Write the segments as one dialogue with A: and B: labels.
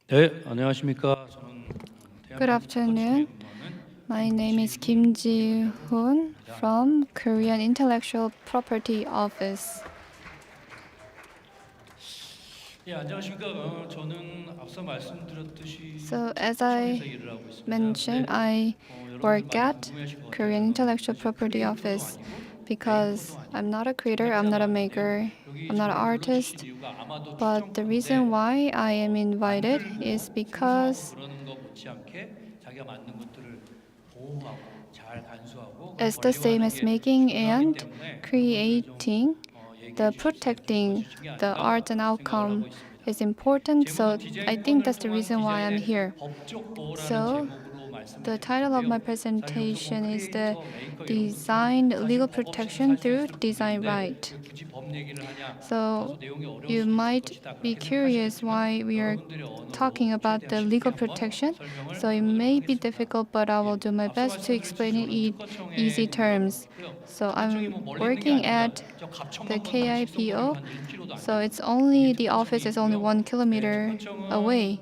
A: 네, 안녕하십니까. 저는
B: Good afternoon. My name is Kim Ji-hoon from Korean Intellectual Property Office.
A: 예, 안녕하십니까. 저는 앞서 말씀드렸듯이
B: So as I
A: 시청에서 일을 하고 있습니다.
B: mentioned, I work at Korean Intellectual Property Office because I'm not a creator, I'm not a maker, I'm not an artist. But the reason why I am invited is because
A: 그러는 것 못지않게 자기가 만든 것들을 보호하고 잘 간수하고
B: it's the same as making and creating. The protecting the art and outcome is important, so I think that's the reason why I'm here. So the title of my presentation is the Design Legal Protection Through Design Right. So you might be curious why we are talking about the legal protection. So it may be difficult, but I will do my best to explain it in easy terms. So I'm working at the KIPO. So the office is only 1 kilometer away.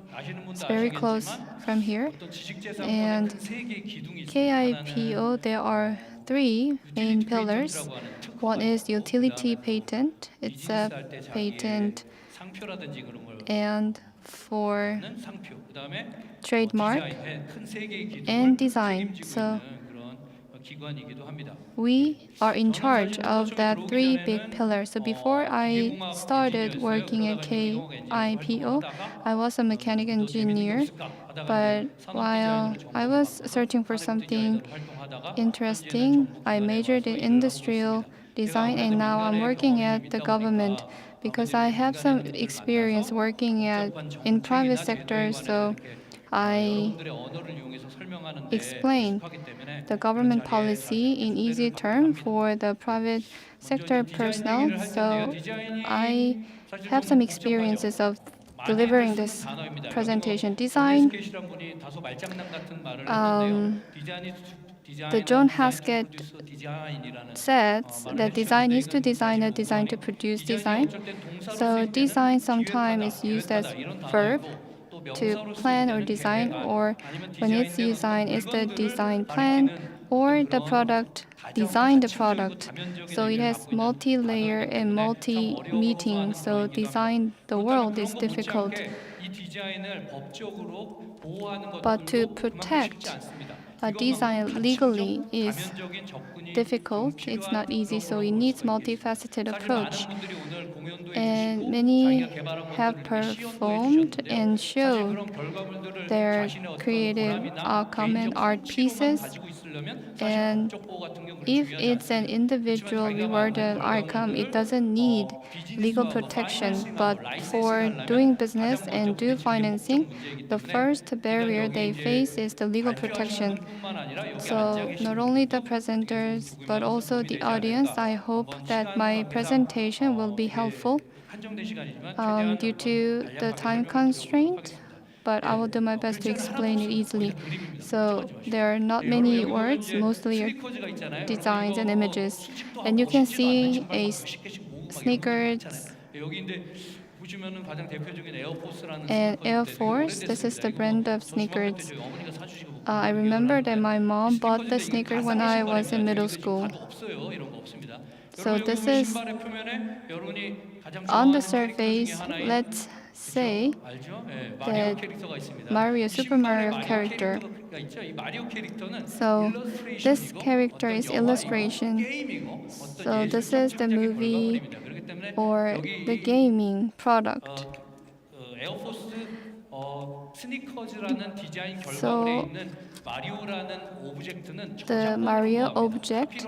B: It's very close from here. And KIPO, there are 3 main pillars. One is utility patent. It's a patent and for trademark and design. So we are in charge of that 3 big pillars. So before I started working at KIPO, I was a mechanic engineer. But while I was searching for something interesting, I majored in industrial design and now I'm working at the government because I have some experience working in private sector. So I explain the government policy in easy term for the private sector personnel. So I have some experiences of delivering this presentation. Design. The John Haskett says that design is to design a design to produce design. So design sometimes is used as verb to plan or design, or when it's design, it's the design plan or the product, design the product. So it has multi-layer and multi-meaning. So design the world is difficult. But to protect a design legally is difficult. It's not easy, so it needs multifaceted approach. And many have performed and showed their creative outcome and art pieces. And if it's an individual rewarded outcome, it doesn't need legal protection. But for doing business and do financing, the first barrier they face is the legal protection. So not only the presenters, but also the audience, I hope that my presentation will be helpful due to the time constraint. But I will do my best to explain it easily. So there are not many words, mostly are designs and images. And you can see a sneakers and Air Force. This is the brand of sneakers. I remember that my mom bought the sneaker when I was in middle school. So this is on the surface, let's say that Super Mario character. So this character is illustration. So this is the movie or the gaming product. So the Mario object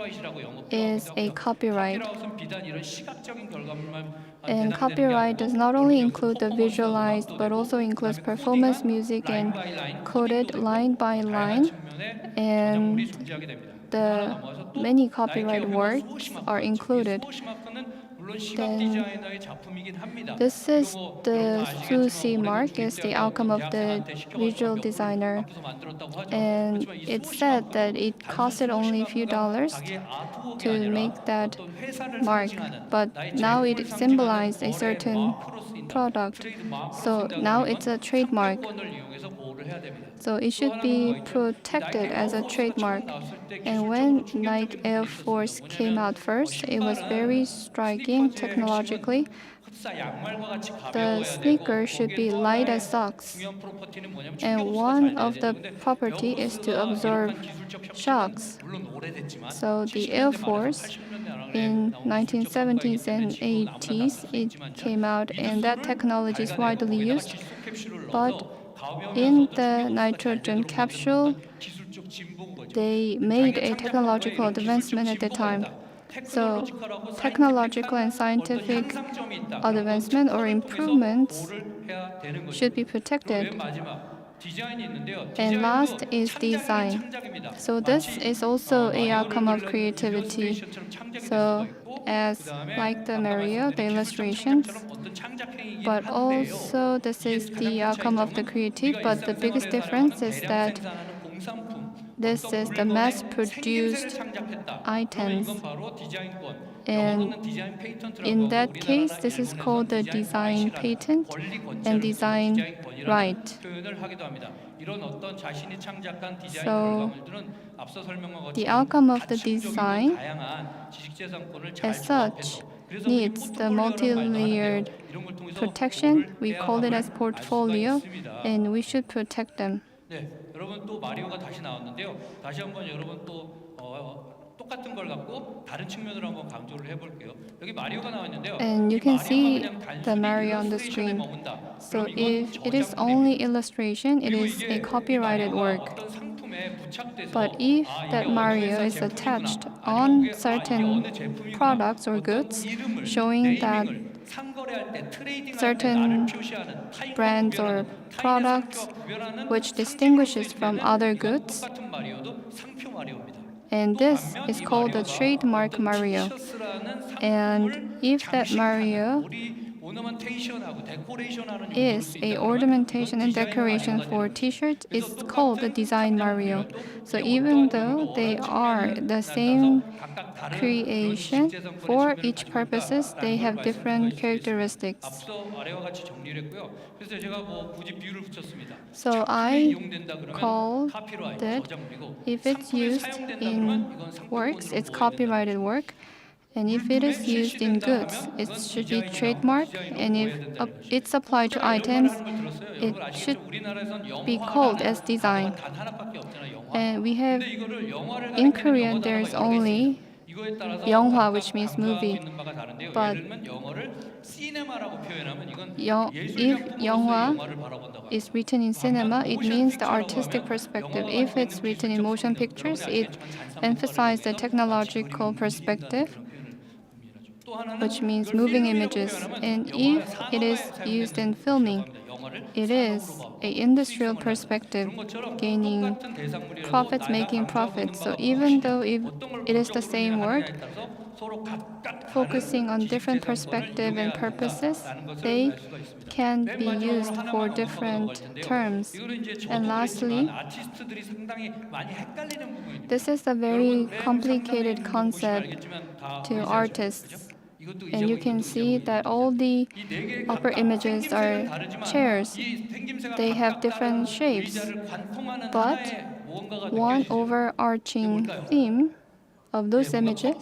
B: is a copyright. And copyright does not only include the visualized, but also includes performance music and coded line by line. And the many copyright works are included.
A: 물론 시각 디자이너의 작품이긴 합니다.
B: This is
A: 이거
B: the
A: 여러분
B: Susi
A: 아시겠지만 올해
B: mark, is the outcome of the
A: 대학생한테 시켜가지고
B: visual
A: 몇
B: designer.
A: 불 갚고서 만들었다고 하죠.
B: And
A: 그렇지만 이
B: it said that
A: 수호시각도
B: it
A: 단순
B: costed only a few
A: 수호시각가
B: dollars
A: 자기의 아트웍이
B: to
A: 아니라
B: make that
A: 어떤 회사를
B: mark,
A: 상징하는
B: but
A: 나의
B: now
A: 제품을
B: it
A: 상징하는
B: symbolized a
A: 거래
B: certain
A: 마크로 쓰인다.
B: product.
A: 트레이드 마크로
B: So
A: 쓴다고
B: now
A: 하면
B: it's a trademark.
A: 상표권을 이용해서 보호를 해야 됩니다.
B: So it
A: 또
B: should
A: 하나는
B: be
A: 뭐 있죠?
B: protected
A: 나이키
B: as a
A: 에어포스가 처음
B: trademark.
A: 나왔을 때
B: And
A: 기술적으로
B: when
A: 충격적인
B: Nike
A: 부분이
B: Air
A: 있었습니다.
B: Force came
A: 뭐냐면
B: out first, it was very striking technologically.
A: 흡사 양말과 같이
B: The
A: 가벼워야
B: sneaker
A: 되고
B: should
A: 거기에
B: be
A: 또
B: light
A: 하나의
B: as socks.
A: 중요한 프로퍼티는 뭐냐면
B: And
A: 충격 흡수가
B: one
A: 잘 돼야
B: of the
A: 돼요. 근데
B: property is to
A: 에어포스가
B: absorb
A: 이러한 기술적 혁신은
B: shocks.
A: 물론 오래됐지만
B: So the Air
A: 70년대 말에서
B: Force
A: 80년대 나온
B: in
A: 기술적 성과이기
B: 1970s
A: 때문에
B: and
A: 지금은 아무나 다
B: 80s,
A: 쓸 수
B: it
A: 있지만요.
B: came out, and that technology is widely
A: 거기다가
B: used.
A: 질소 캡슐을
B: But
A: 넣어서
B: in
A: 가벼우면서도
B: the
A: 충격 흡수가 잘
B: nitrogen
A: 되도록
B: capsule,
A: 만드는 어떤 기술적 진보인 거죠.
B: they made
A: 자기가
B: a
A: 창작한
B: technological
A: 거에 이런
B: advancement at the
A: 기술적
B: time.
A: 진보가 있다.
B: So
A: 테크놀로지컬하고
B: technological and
A: 사이언티픽한
B: scientific
A: 어떤 향상점이 있다.
B: advancement or
A: 그런 걸 통해서
B: improvements
A: 보호를 해야 되는 거죠.
B: should be
A: 그리고
B: protected.
A: 맨 마지막 디자인이 있는데요.
B: And last
A: 디자인도
B: is
A: 창작이긴
B: design.
A: 창작입니다.
B: So this
A: 마치
B: is also a
A: 마리오를
B: outcome of
A: 그리는
B: creativity.
A: 일러스트레이션처럼 창작이 될 수가
B: So
A: 있고
B: as
A: 그다음에
B: like the
A: 아까
B: Mario, the
A: 말씀드린 기술적
B: illustrations,
A: 창작처럼 어떤 창작 행위이긴
B: but
A: 한데요.
B: also this
A: 이게
B: is
A: 가장
B: the
A: 큰
B: outcome of the
A: 차이점은
B: creative.
A: 우리가
B: But the biggest
A: 일상생활에
B: difference
A: 사용하는
B: is
A: 대량
B: that
A: 생산하는 공산품,
B: this
A: 어떤
B: is the
A: 물건의
B: mass-produced
A: 생김새를 창작했다. 그러면
B: items.
A: 이건 바로 디자인권.
B: And
A: 영어로는 디자인 페이턴트라고
B: in
A: 하고
B: that case,
A: 우리나라나
B: this is
A: 일본에서는
B: called the
A: 디자인
B: design
A: 라이트라는
B: patent
A: 권리 권자를
B: and
A: 붙여서
B: design
A: 디자인권이라는
B: right.
A: 표현을 하기도 합니다. 이런 어떤 자신이 창작한 디자인
B: So
A: 결과물들은 앞서 설명한
B: the
A: 것처럼
B: outcome of the
A: 다층적이고
B: design
A: 다양한 지식재산권을 잘
B: as such
A: 조합해서 그래서 우리
B: needs the
A: 포트폴리오라는 말도
B: multi-layered
A: 하는데요. 이런 걸 통해서
B: protection.
A: 보호를
B: We
A: 해야
B: call it
A: 함을
B: as
A: 알 수가
B: portfolio,
A: 있습니다.
B: and we should protect them.
A: 네, 여러분 또 마리오가 다시 나왔는데요. 다시 한번 여러분 또 똑같은 걸 갖고 다른 측면으로 한번 강조를 해볼게요. 여기 마리오가 나왔는데요.
B: And you
A: 이
B: can
A: 마리오가
B: see
A: 그냥
B: the
A: 단순히
B: Mario on the
A: 일러스트레이션에
B: screen.
A: 머문다.
B: So
A: 그럼 이건
B: if it is
A: 저작물입니다.
B: only illustration, it
A: 그리고
B: is
A: 이게
B: a copyrighted
A: 이 마리오가
B: work.
A: 어떤 상품에 부착돼서
B: But if
A: 이게
B: that
A: 어느
B: Mario
A: 회사
B: is
A: 제품이구나.
B: attached
A: 아니면
B: on
A: 이게
B: certain
A: 어느 제품이구나.
B: products or
A: 어떤
B: goods,
A: 이름을,
B: showing that
A: 네이밍을 상거래할 때 트레이딩할 때
B: certain
A: 나를 표시하는 타인과
B: brands or
A: 구별하는, 타인의
B: products
A: 상표와 구별하는
B: which
A: 상징으로
B: distinguishes
A: 쓰일
B: from
A: 때는
B: other
A: 이건
B: goods,
A: 똑같은 마리오도 상표 마리오입니다.
B: and
A: 또
B: this
A: 반면
B: is
A: 이
B: called the
A: 마리오가
B: trademark
A: 어떤
B: Mario.
A: 티셔츠라는
B: And
A: 상품을
B: if that
A: 장식하는
B: Mario
A: 우리 오너먼테이션하고 데코레이션하는 용도로
B: is a
A: 쓰인다면
B: ornamentation
A: 이건
B: and
A: 디자인
B: decoration
A: 마리오가
B: for
A: 되는 거죠.
B: t-shirts,
A: 그래서
B: it's called the
A: 똑같은
B: design Mario.
A: 상장물이라도
B: So
A: 이
B: even
A: 어떠한
B: though
A: 용도와
B: they are
A: 측면을
B: the
A: 나타나서
B: same
A: 각각 다른 그런
B: creation,
A: 지식재산권의
B: for
A: 측면을
B: each
A: 가지고
B: purposes,
A: 있다라는
B: they
A: 걸
B: have
A: 말씀드릴
B: different
A: 수가 있겠습니다.
B: characteristics.
A: 앞서 아래와 같이 정리를 했고요. 그래서 제가 뭐 굳이 비유를 붙였습니다.
B: So
A: 작품에
B: I
A: 이용된다 그러면
B: called
A: 카피라이트
B: that
A: 저작물이고
B: if it's
A: 상품에
B: used
A: 사용된다
B: in
A: 그러면 이건
B: works,
A: 상표권으로
B: it's
A: 보호해야 된다는
B: copyrighted
A: 거죠.
B: work. And if it
A: 물품에
B: is used in
A: 실시된다
B: goods,
A: 하면
B: it
A: 그건
B: should be
A: 디자인이나
B: trademark.
A: 디자인으로
B: And
A: 보호해야
B: if
A: 된다는 거죠.
B: it's applied to
A: 제가 이런
B: items,
A: 말을 하는 걸 들었어요.
B: it
A: 여러분
B: should
A: 아시겠죠? 우리나라에선
B: be called as
A: 영화라는
B: design.
A: 단어가 단 하나밖에 없잖아요. 영화.
B: And we have,
A: 근데 이거를 영화를
B: in
A: 가리키는
B: Korean,
A: 영어
B: there's
A: 단어가 여러 개
B: only
A: 있습니다. 이거에 따라서
B: 영화,
A: 각각
B: which means
A: 강조하고
B: movie.
A: 있는 바가 다른데요.
B: But
A: 예를 들면 영어를 시네마라고 표현하면 이건
B: if
A: 예술작품으로서의
B: 영화
A: 영화를 바라본다고
B: is written in cinema, it means the artistic perspective. If it's written in motion pictures, it emphasizes the technological perspective, which means moving images. And if it is used in filming, it is an industrial perspective, gaining profits, making profits. So even though if it is the same work, focusing on different perspective and purposes, they can be used for different terms. And lastly, this is a very complicated concept to artists. And you can see that all the upper images are chairs. They have different shapes, but one overarching theme of those images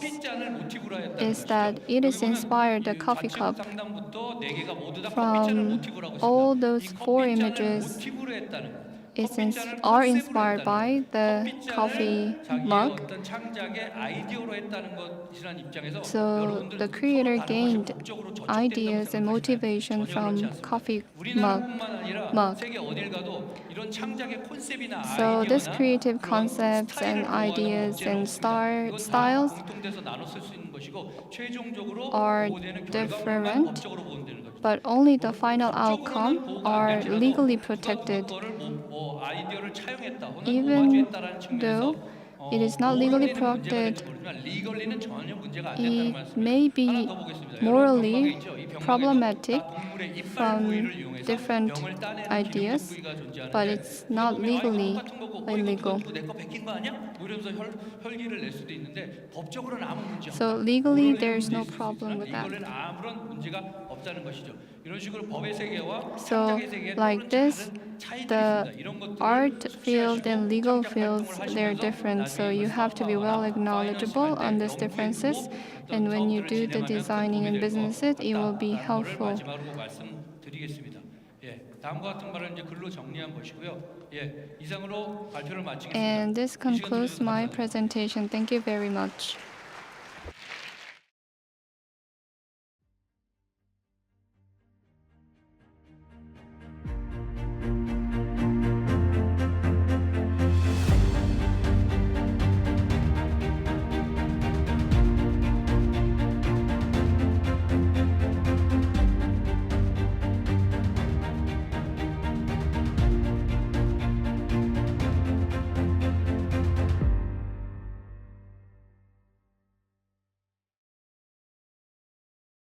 B: is that it is inspired the coffee cup. From all those four images are inspired by the coffee mug. So the creator gained ideas and motivation from coffee mug. So this creative concepts and ideas and styles are different, but only the final outcome are legally protected. Even though it is not legally protected,
A: 리걸리는 전혀 문제가 안 된다는
B: it
A: 말씀입니다.
B: may be
A: 하나 더 보겠습니다.
B: morally
A: 여러분 있죠? 이 병원에도
B: problematic
A: 동물의 이빨
B: from
A: 부위를 이용해서
B: different
A: 병을 따내는
B: ideas,
A: 기능적 부위가 존재하는데
B: but it's not legally illegal.
A: 내거 베낀 거 아니야? 뭐 이러면서 혈기를 낼 수도 있는데 법적으로는 아무 문제 없다.
B: So legally,
A: 모럴리는
B: there is no
A: 문제 있을 수
B: problem
A: 있지만
B: with that.
A: 이걸로는 아무런 문제가 없다는 것이죠. 이런 식으로 법의 세계와
B: So,
A: 창작의 세계에
B: like
A: 또는
B: this,
A: 다른 차이들이
B: the
A: 있습니다. 이런 것들을
B: art field
A: 숙지하시고
B: and legal
A: 창작
B: fields,
A: 활동을
B: they're
A: 하시면서
B: different. So
A: 나중에
B: you
A: 이걸
B: have to be well
A: 사업화하거나
B: knowledgeable
A: 파이낸싱 할
B: on
A: 때
B: these
A: 연구에
B: differences.
A: 어떤
B: And when you
A: 사업들을
B: do the
A: 진행하면 큰
B: designing
A: 도움이
B: and
A: 될 것
B: businesses, it will be
A: 같다라는 거를
B: helpful.
A: 마지막으로 말씀드리겠습니다. 예, 다음과 같은 말을 이제 글로 정리한 것이고요. 예, 이상으로 발표를 마치겠습니다.
B: And this
A: 이 시간
B: concludes
A: 주셔서
B: my
A: 감사합니다.
B: presentation. Thank you very much.